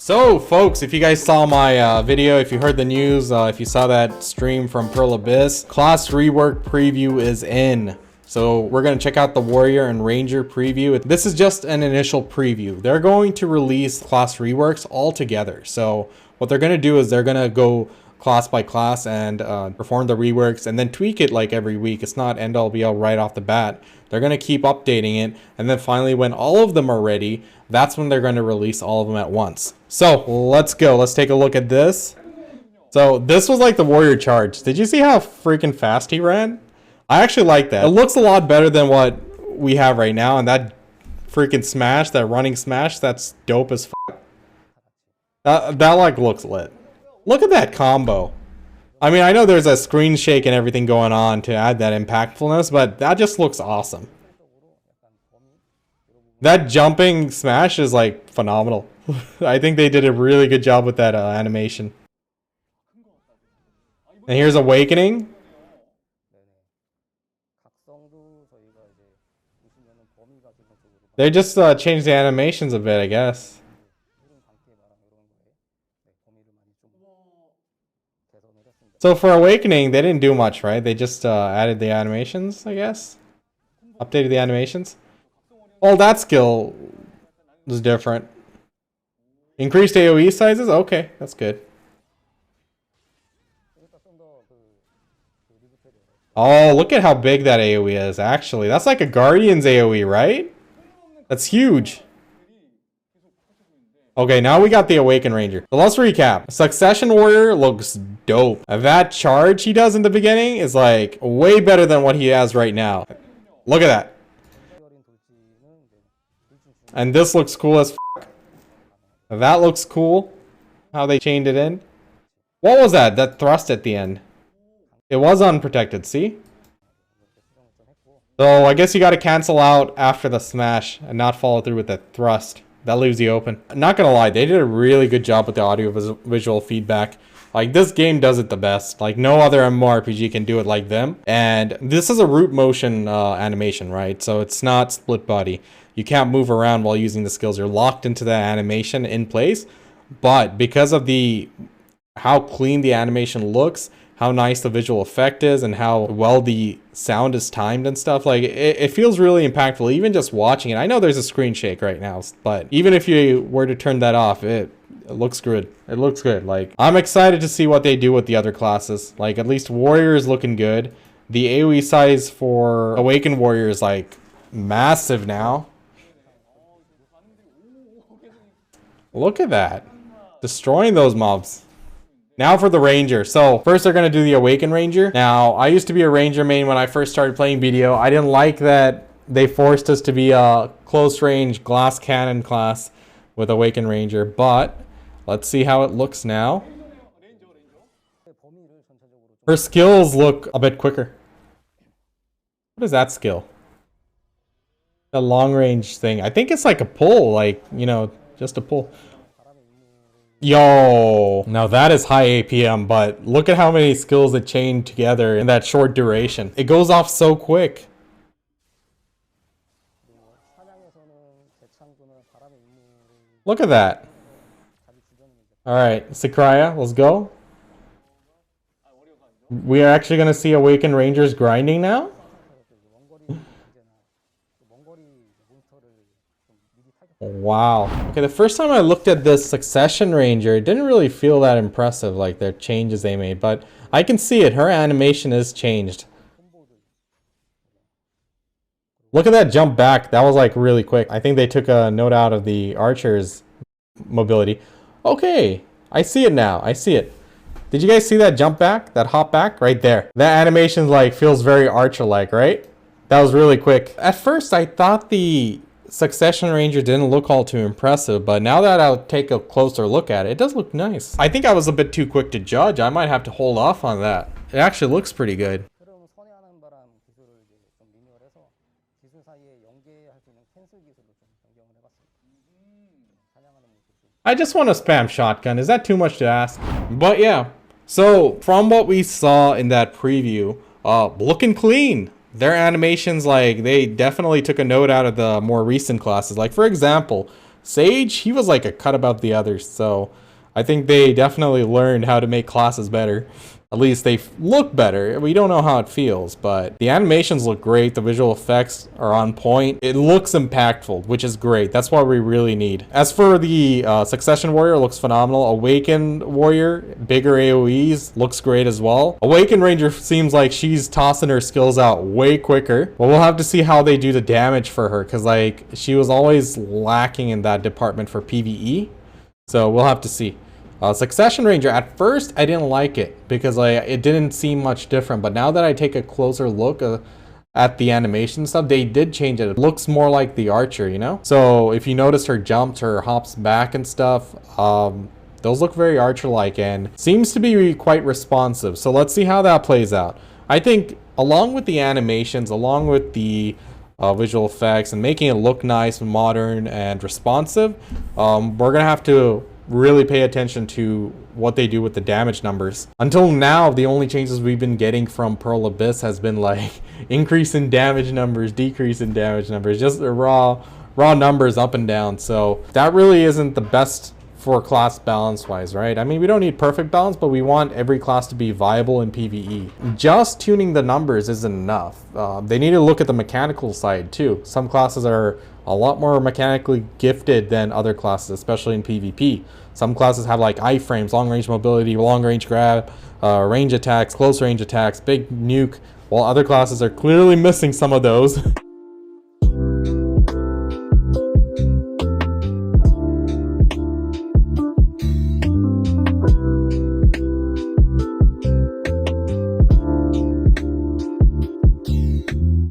So folks, if you guys saw my video, if you heard the news, if you saw that stream from Pearl Abyss, class rework preview is in. So we're going to check out the warrior and ranger preview. This is just an initial preview. They're going to release class reworks all together. So what they're going to do is they're going to go class by class and perform the reworks and then tweak it like every week. It's not end all be all right off the bat. They're going to keep updating it, and then finally when all of them are ready, that's when they're going to release all of them at once. So let's go. Let's take a look at this. So this was like the warrior charge. Did you see how freaking fast he ran? I actually like that. It looks a lot better than what we have right now, and that freaking smash, that running smash, that's dope as fuck. That like looks lit. Look at that combo. I mean, I know there's a screen shake and everything going on to add that impactfulness, but that just looks awesome. That jumping smash is like phenomenal. I think they did a really good job with that animation. And here's Awakening. They just changed the animations a bit, I guess. So for Awakening, they didn't do much, right? They just added the animations, I guess. Updated the animations. Well, that skill was different. Increased AoE sizes? Okay, that's good. Oh, look at how big that AoE is, actually. That's like a Guardian's AoE, right? That's huge. Okay, now we got the Awakened Ranger. So let's recap. Succession Warrior looks dope. That charge he does in the beginning is like way better than what he has right now. Look at that. And this looks cool as fuck. That looks cool. How they chained it in. What was that? That thrust at the end. It was unprotected, see? So I guess you gotta cancel out after the smash and not follow through with the thrust. That leaves you open. Not gonna lie, they did a really good job with the audio visual feedback. Like, this game does it the best. Like, no other MMORPG can do it like them. And this is a root motion animation, right? So it's not split body. You can't move around while using the skills. You're locked into that animation in place. But because of how clean the animation looks, how nice the visual effect is, and how well the sound is timed and stuff, like it feels really impactful even just watching it. I know there's a screen shake right now, but even if you were to turn that off, it looks good. It looks good. Like, I'm excited to see what they do with the other classes. Like, at least Warrior is looking good. The AoE size for Awakened Warrior is like massive now. Look at that. Destroying those mobs. Now for the Ranger. So first they're going to do the Awakened Ranger. Now, I used to be a Ranger main when I first started playing BDO. I didn't like that they forced us to be a close range glass cannon class with Awakened Ranger, but let's see how it looks now. Her skills look a bit quicker. What is that skill? The long range thing. I think it's like a pull, like, you know, just a pull. Yo, now that is high APM, but look at how many skills it chained together in that short duration. It goes off so quick. Look at that. Alright, Sakraya, let's go. We are actually going to see Awakened Rangers grinding now? Wow. Okay, the first time I looked at this Succession Ranger, it didn't really feel that impressive, like their changes they made, but I can see it. Her animation is changed. Look at that jump back. That was like really quick. I think they took a note out of the archer's mobility. Okay, I see it now. I see it. Did you guys see that jump back? That hop back? Right there. That animation like feels very archer-like, right? That was really quick. At first, I thought the Succession Ranger didn't look all too impressive, but now that I'll take a closer look at it, it does look nice. I think I was a bit too quick to judge. I might have to hold off on that. It actually looks pretty good. I just want to spam shotgun. Is that too much to ask? But yeah, so from what we saw in that preview, looking clean. Their animations, like, they definitely took a note out of the more recent classes. Like, for example, Sage, he was like a cut above the others, so I think they definitely learned how to make classes better. At least they look better. We don't know how it feels, but the animations look great. The visual effects are on point. It looks impactful, which is great. That's what we really need. As for the Succession Warrior, looks phenomenal. Awakened Warrior, bigger AoEs, looks great as well. Awakened Ranger seems like she's tossing her skills out way quicker. But we'll have to see how they do the damage for her, because like she was always lacking in that department for PvE. So we'll have to see. Succession Ranger, at first I didn't like it because it didn't seem much different, but now that I take a closer look at the animation stuff, they did change it. It looks more like the Archer, you know? So if you notice her jumps, her hops back and stuff, those look very Archer-like and seems to be quite responsive. So let's see how that plays out. I think along with the animations, along with the visual effects and making it look nice, modern, and responsive, we're gonna have to really pay attention to what they do with the damage numbers. Until now, the only changes we've been getting from Pearl Abyss has been like increase in damage numbers, decrease in damage numbers, just the raw numbers up and down. So that really isn't the best for class balance wise, right? I mean, we don't need perfect balance, but we want every class to be viable in PvE. Just tuning the numbers isn't enough. They need to look at the mechanical side too. Some classes are a lot more mechanically gifted than other classes, especially in PvP. Some classes have like iframes, long range mobility, long range grab, range attacks, close range attacks, big nuke, while other classes are clearly missing some of those.